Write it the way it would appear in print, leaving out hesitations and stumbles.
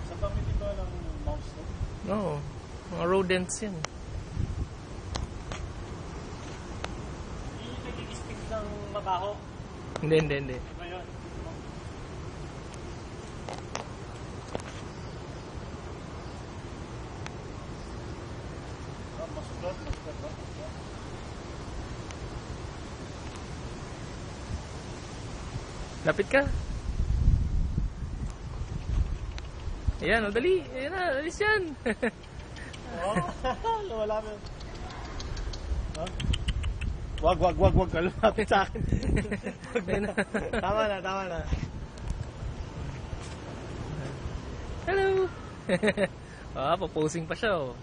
Sa family ba ng mouse to? Oo. Mga rodents yan. Hindi yung nag-i-stick ng mabaho. Hindi. Diba yun? Masugat ba? Lapit ka. Ayan, o dali. Ayan na, alis yan. Oh, lumalapit. Huh? Wag ka lumapit sa akin. Tama na. Hello. Paposing pa siya, oh.